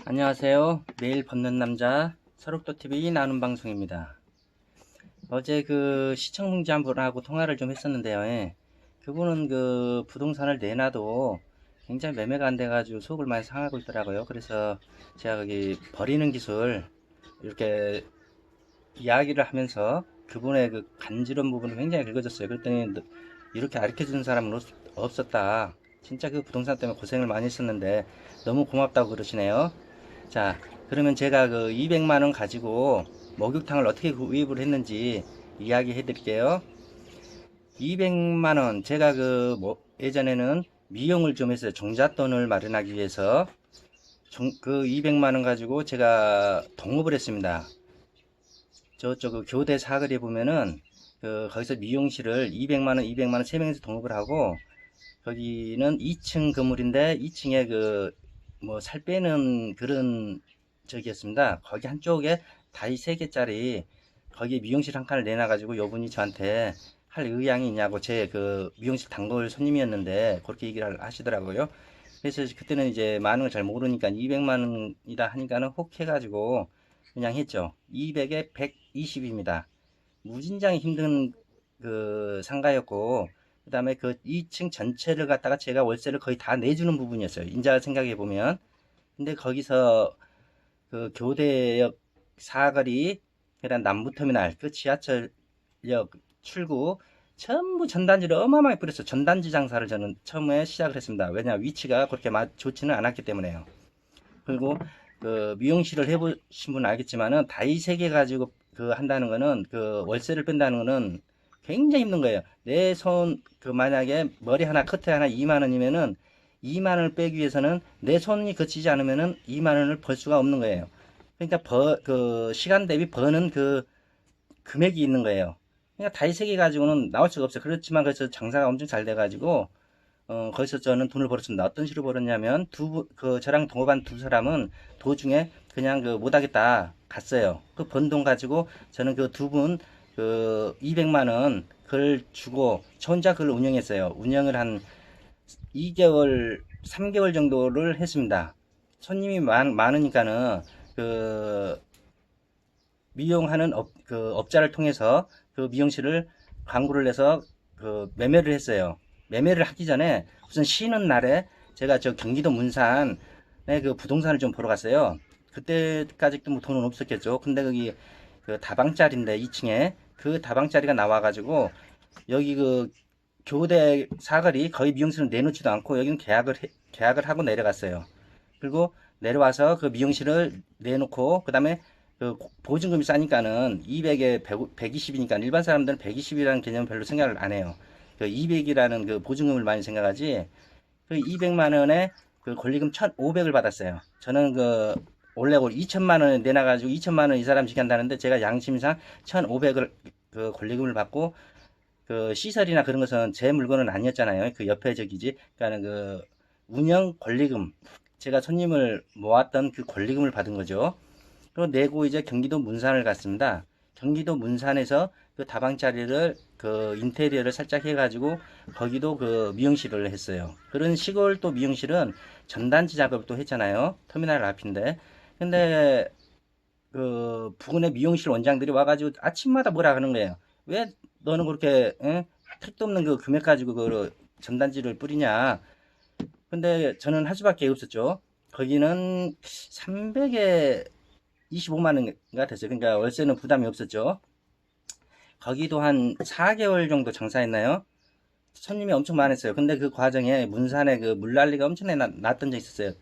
안녕하세요. 매일 벗는 남자 서록도TV 나눔 방송입니다. 어제 그 시청자 한 분하고 통화를 좀 했었는데요. 그분은 그 부동산을 내놔도 굉장히 매매가 안 돼가지고 속을 많이 상하고 있더라고요. 그래서 제가 거기 버리는 기술 이렇게 이야기를 하면서 그분의 그 간지러운 부분이 굉장히 긁어졌어요. 그랬더니 이렇게 가르쳐 주는 사람은 없었다. 진짜 그 부동산 때문에 고생을 많이 했었는데 너무 고맙다고 그러시네요. 자, 그러면 제가 그 200만 원 가지고 목욕탕을 어떻게 구입을 했는지 이야기해 드릴게요. 200만 원, 제가 예전에는 미용을 좀 했어요. 종잣돈을 마련하기 위해서. 그 200만 원 가지고 제가 동업을 했습니다. 저쪽 그 교대 사거리에 보면은 거기서 미용실을 200만 원, 200만 원 3명이서 동업을 하고 거기는 2층 건물인데 2층에 뭐 살 빼는 그런 적이었습니다. 거기 한쪽에 다이 3개짜리 거기에 미용실 한 칸을 내놔가지고 요분이 저한테 할 의향이 있냐고 제 그 미용실 단골 손님이었는데 그렇게 얘기를 하시더라고요. 그래서 그때는 이제 많은 걸 잘 모르니까 200만 원이다 하니까는 혹 해가지고 그냥 했죠. 200에 120입니다. 무진장이 힘든 그 상가였고 그 다음에 그 2층 전체를 갖다가 제가 월세를 거의 다 내주는 부분이었어요. 인자 생각해 보면. 근데 거기서 그 교대역 사거리, 그다음 남부터미널, 그 지하철역 출구 전부 전단지를 어마어마하게 뿌렸어요. 전단지 장사를 저는 처음에 시작을 했습니다. 왜냐 위치가 그렇게 좋지는 않았기 때문에요. 그리고 그 미용실을 해보신 분은 알겠지만은 다이 세 개 가지고 그 한다는 거는 그 월세를 뺀다는 거는 굉장히 힘든 거예요. 내 손 그 만약에 머리 하나 커트 하나 2만 원이면은 2만 원을 빼기 위해서는 내 손이 거치지 않으면은 2만 원을 벌 수가 없는 거예요. 그러니까 그 시간 대비 버는 그 금액이 있는 거예요. 그러니까 다이 세 개 가지고는 나올 수가 없어요. 그렇지만 그래서 장사가 엄청 잘 돼가지고 거기서 저는 돈을 벌었습니다. 어떤 식으로 벌었냐면, 저랑 동업한 두 사람은 도중에 그냥 못하겠다 갔어요. 그 번 돈 가지고 저는 그 두 분, 200만 원, 그걸 주고, 저 혼자 그걸 운영했어요. 운영을 한 2개월, 3개월 정도를 했습니다. 손님이 많으니까는, 그, 미용하는 업자를 통해서 그 미용실을 광고를 내서 매매를 했어요. 매매를 하기 전에 우선 쉬는 날에 제가 저 경기도 문산에 그 부동산을 좀 보러 갔어요. 그때까지도 뭐 돈은 없었겠죠. 근데 거기 그 다방짜리인데 2층에 그 다방짜리가 나와가지고 여기 그 교대 사거리 거의 미용실은 내놓지도 않고 여기는 계약을 하고 내려갔어요. 그리고 내려와서 그 미용실을 내놓고 그다음에 그 보증금이 싸니까는 200에 120이니까 일반 사람들은 120이라는 개념 별로 생각을 안 해요. 그 200이라는 그 보증금을 많이 생각하지. 그 200만 원에 그 권리금 1,500을 받았어요. 저는 원래 2천만 원을 내놔가지고 2천만 원 이 사람 지간다는데 제가 양심상 1,500을 그 권리금을 받고 그 시설이나 그런 것은 제 물건은 아니었잖아요. 그 옆에 저기지. 그러니까는 그 운영 권리금, 제가 손님을 모았던 그 권리금을 받은 거죠. 그리고 내고 이제 경기도 문산을 갔습니다. 경기도 문산에서 그 다방짜리를 그 인테리어를 살짝 해가지고 거기도 그 미용실을 했어요. 그런 시골 또 미용실은 전단지 작업을 또 했잖아요. 터미널 앞인데. 근데 그 부근의 미용실 원장들이 와가지고 아침마다 뭐라 하는 거예요. 왜 너는 그렇게 택도 없는 그 금액 가지고 그 전단지를 뿌리냐. 근데 저는 할 수밖에 없었죠. 거기는 300에 25만 원가 됐어요. 그러니까 월세는 부담이 없었죠. 거기도 한 4개월 정도 장사했나요? 손님이 엄청 많았어요. 근데 그 과정에 문산에 그 물난리가 엄청나게 났던 적이 있었어요.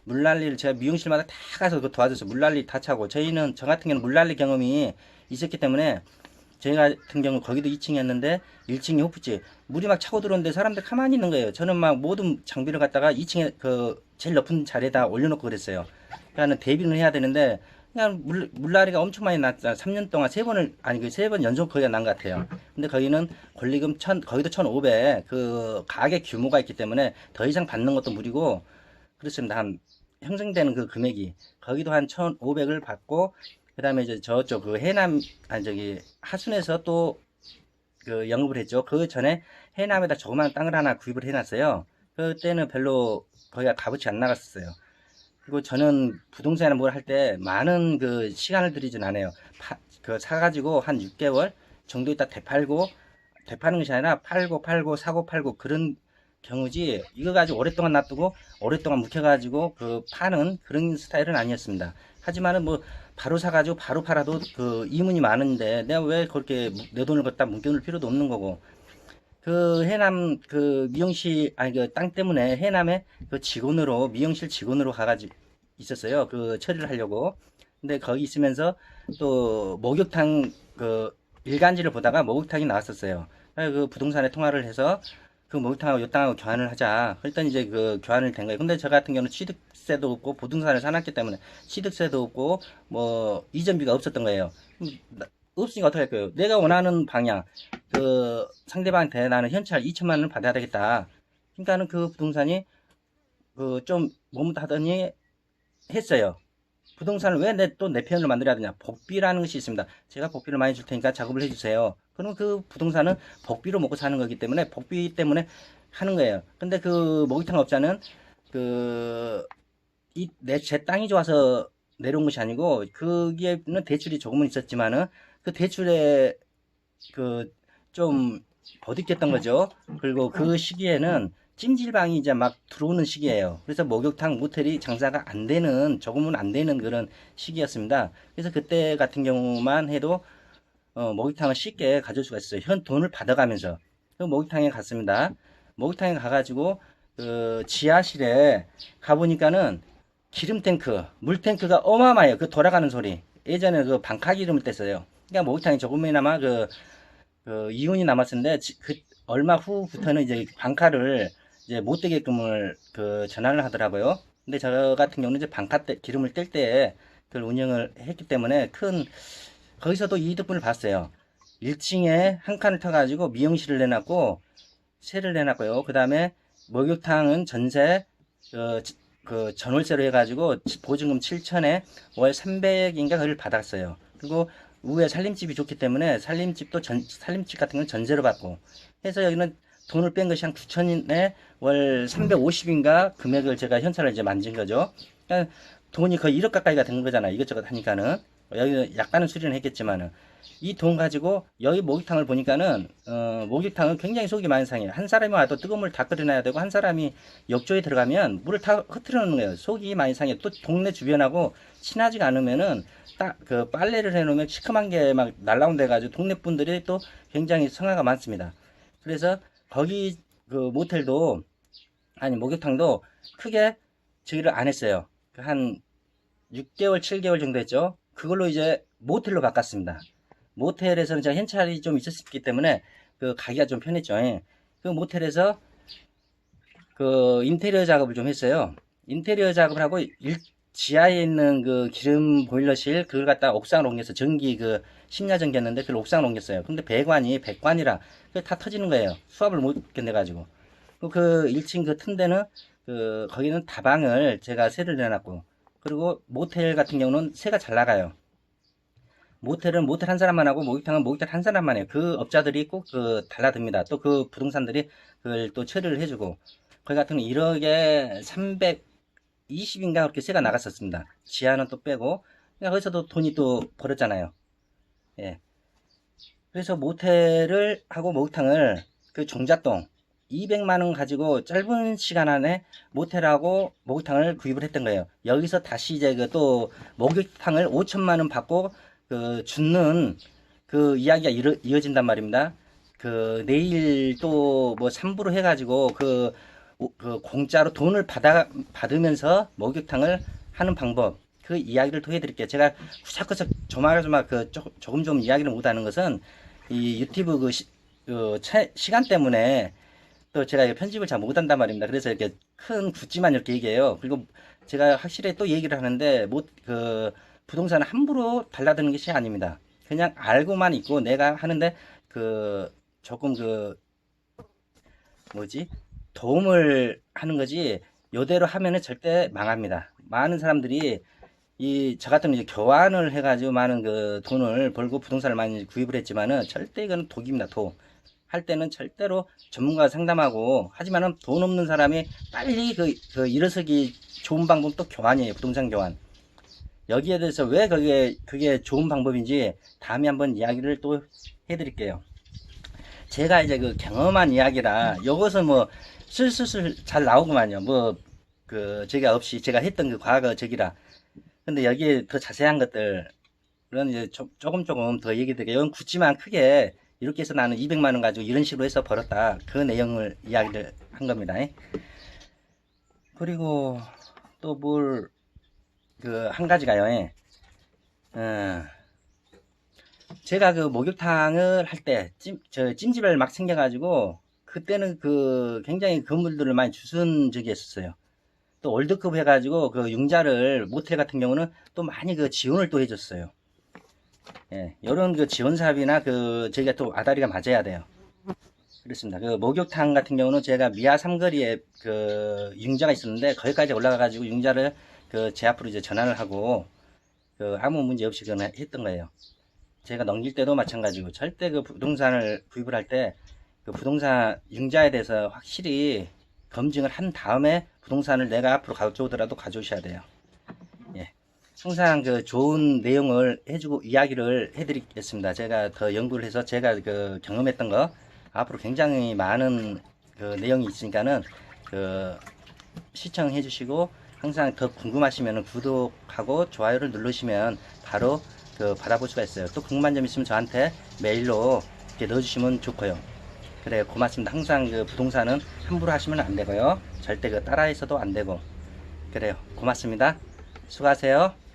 물난리를 제가 미용실마다 다 가서 그 도와줘서 물난리 다 차고 저 같은 경우는 물난리 경험이 있었기 때문에 저희 같은 경우 거기도 2층이었는데 1층이 호프집 물이 막 차고 들어오는데 사람들 가만히 있는 거예요. 저는 막 모든 장비를 갖다가 2층에 그 제일 높은 자리에다 올려놓고 그랬어요. 그러니까 대비를 해야 되는데 그냥 물난리가 엄청 많이 났잖아. 3년 동안 세 번을 아니 그 세 번 연속 거기가 난 것 같아요. 근데 거기는 권리금 거기도 1,500 그 가게 규모가 있기 때문에 더 이상 받는 것도 무리고 그렇습니다. 한 형성되는 그 금액이 거기도 한 1,500을 받고 그다음에 이제 저쪽 그 해남 아니 저기 하순에서 또 그 영업을 했죠. 그 전에 해남에다 조그만 땅을 하나 구입을 해놨어요. 그때는 별로 거기가 값어치 안 나갔었어요. 그리고 저는 부동산이나 뭘 할 때 많은 그 시간을 들이진 않아요. 그 사가지고 한 6개월 정도 있다 되파는 것이 아니라 팔고 사고 팔고 그런 경우지, 이거 가지고 오랫동안 놔두고 오랫동안 묵혀가지고 그 파는 그런 스타일은 아니었습니다. 하지만은 뭐 바로 사가지고 바로 팔아도 그 이문이 많은데 내가 왜 그렇게 내 돈을 갖다 묵혀놓을 필요도 없는 거고, 그 해남 그 미용실 아니 그 땅 때문에 해남에 그 직원으로 미용실 직원으로 가가지고 있었어요. 그 처리를 하려고. 근데 거기 있으면서 또 목욕탕 그 일간지를 보다가 목욕탕이 나왔었어요. 그래서 그 부동산에 통화를 해서 그 목욕탕하고 요 땅하고 교환을 하자. 그랬더니 이제 그 교환을 된 거예요. 근데 저 같은 경우는 취득세도 없고 부동산을 사놨기 때문에 취득세도 없고 뭐 이전비가 없었던 거예요. 없으니까 어떻게 할 거예요? 내가 원하는 방향, 그 상대방한테 나는 현찰 2천만 원을 받아야 되겠다. 그러니까는 그 부동산이 그 좀 머뭇하더니 했어요. 부동산을 왜 또 내 편으로 만들어야 되냐? 복비라는 것이 있습니다. 제가 복비를 많이 줄 테니까 작업을 해주세요. 그럼 그 부동산은 복비로 먹고 사는 거기 때문에 복비 때문에 하는 거예요. 근데 그 목욕탕 업자는 그 제 땅이 좋아서 내려온 것이 아니고, 거기에는 대출이 조금은 있었지만은 그 대출에 그 좀 버득했던 거죠. 그리고 그 시기에는 찜질방이 이제 막 들어오는 시기예요. 그래서 목욕탕, 모텔이 장사가 안 되는, 조금은 안 되는 그런 시기였습니다. 그래서 그때 같은 경우만 해도 목욕탕을 쉽게 가질 수가 있어요. 현 돈을 받아가면서. 그 목욕탕에 갔습니다. 목욕탕에 가가지고 그 지하실에 가보니까는 기름 탱크, 물 탱크가 어마어마해요. 그 돌아가는 소리. 예전에 그 방카 기름을 뗐어요. 그러니까 목욕탕이 조금이나마 그 이윤이 남았었는데, 그 얼마 후부터는 이제 방카를 이제 못 되게끔을 그 전환을 하더라고요. 근데 저 같은 경우는 이제 방카 때 기름을 뗄 때 그걸 운영을 했기 때문에 거기서도 이득분을 봤어요. 1층에 한 칸을 터가지고 미용실을 내놨고 세를 내놨고요. 그 다음에 목욕탕은 전세 그 전월세로 해가지고 보증금 7천에 월 300인가 그걸 받았어요. 그리고 위에 살림집이 좋기 때문에 살림집 같은 건 전세로 받고 해서 여기는 돈을 뺀 것이 한 9천에 월 350인가 금액을 제가 현찰을 이제 만진 거죠. 그러니까 돈이 거의 1억 가까이가 된 거잖아요. 이것저것 하니까는. 여기 약간은 수리는 했겠지만은 이 돈 가지고 여기 목욕탕을 보니까는 목욕탕은 굉장히 속이 많이 상해요. 한 사람이 와도 뜨거운 물 다 끓여놔야 되고, 한 사람이 욕조에 들어가면 물을 다 흐트려 놓는 거예요. 속이 많이 상해요. 또 동네 주변하고 친하지가 않으면은 딱 그 빨래를 해놓으면 시커먼 게 막 날라온다 해가지고 동네 분들이 또 굉장히 성화가 많습니다. 그래서 거기 그 모텔도 아니 목욕탕도 크게 저기를 안 했어요. 한 6개월, 7개월 정도 했죠. 그걸로 이제 모텔로 바꿨습니다. 모텔에서는 제가 현찰이 좀 있었기 때문에 그 가기가 좀 편했죠. 예. 그 모텔에서 그 인테리어 작업을 좀 했어요. 인테리어 작업을 하고 지하에 있는 그 기름 보일러실 그걸 갖다 옥상으로 옮겨서 전기 그 심야전기였는데 그걸 옥상으로 옮겼어요. 근데 배관이 백관이라 그게 다 터지는 거예요. 수압을 못 견뎌가지고. 그 1층 그 튼데는 그 거기는 다방을 제가 세를 내놨고, 그리고 모텔 같은 경우는 세가 잘 나가요. 모텔은 모텔 한 사람만 하고 목욕탕은 목욕탕 한 사람만 해요. 그 업자들이 꼭 그 달라듭니다. 또 그 부동산들이 그걸 또 처리를 해주고, 거기 같은 경우 1억에 320인가 그렇게 세가 나갔었습니다. 지하는 또 빼고. 그러니까 거기서도 돈이 또 벌었잖아요. 예. 그래서 모텔을 하고 목욕탕을 그 종잣돈 200만 원 가지고 짧은 시간 안에 모텔하고 목욕탕을 구입을 했던 거예요. 여기서 다시 이제 그 또 목욕탕을 5천만 원 받고 그 죽는 그 이야기가 이어진단 말입니다. 그 내일 또 뭐 3부로 해가지고 그 공짜로 돈을 받으면서 목욕탕을 하는 방법, 그 이야기를 또 해드릴게요. 제가 구석구석 조마조마 조금 좀 이야기를 못하는 것은 이 유튜브 그 시간 때문에 또 제가 편집을 잘 못한단 말입니다. 그래서 이렇게 큰 굵지만 이렇게 얘기해요. 그리고 제가 확실히 또 얘기를 하는데 그 부동산은 함부로 달라드는 것이 아닙니다. 그냥 알고만 있고 내가 하는데 그 조금 그 뭐지 도움을 하는 거지, 요대로 하면은 절대 망합니다. 많은 사람들이 저 같은 이제 교환을 해가지고 많은 그 돈을 벌고 부동산을 많이 구입을 했지만은 절대 이거는 독입니다. 독. 할 때는 절대로 전문가가 상담하고, 하지만은 돈 없는 사람이 빨리 그 일어서기 좋은 방법 또 교환이에요. 부동산 교환. 여기에 대해서 왜 그게 좋은 방법인지 다음에 한번 이야기를 또 해드릴게요. 제가 이제 그 경험한 이야기라, 요것은 뭐 슬슬 잘 나오구만요. 뭐 제가 없이 제가 했던 그 과거 적이라. 근데 여기에 더 자세한 것들은 이제 조금 더 얘기 드릴게요. 이건 굳지만 크게 이렇게 해서 나는 200만원 가지고 이런 식으로 해서 벌었다, 그 내용을 이야기를 한 겁니다. 그리고 또 뭘, 한 가지가요. 제가 그 목욕탕을 할 때 찜질을 막 생겨가지고, 그때는 굉장히 건물들을 많이 주선 적이 있었어요. 또 월드컵 해가지고 그 융자를, 모텔 같은 경우는 또 많이 지원을 또 해줬어요. 요런 지원 사업이나 저희가 또 아다리가 맞아야 돼요. 그렇습니다. 목욕탕 같은 경우는 제가 미아 삼거리에 융자가 있었는데, 거기까지 올라가가지고 융자를 제 앞으로 이제 전환을 하고, 아무 문제 없이 했던 거예요. 제가 넘길 때도 마찬가지고, 절대 부동산을 구입을 할 때 부동산 융자에 대해서 확실히 검증을 한 다음에 부동산을 내가 앞으로 가져오더라도 가져오셔야 돼요. 항상 좋은 내용을 해주고 이야기를 해드리겠습니다. 제가 더 연구를 해서 제가 경험했던 거, 앞으로 굉장히 많은 내용이 있으니까는 시청해 주시고, 항상 더 궁금하시면 구독하고 좋아요를 누르시면 바로 받아볼 수가 있어요. 또 궁금한 점 있으면 저한테 메일로 이렇게 넣어주시면 좋고요. 그래, 고맙습니다. 항상 부동산은 함부로 하시면 안 되고요. 절대 따라해서도 안 되고. 그래요. 고맙습니다. 수고하세요.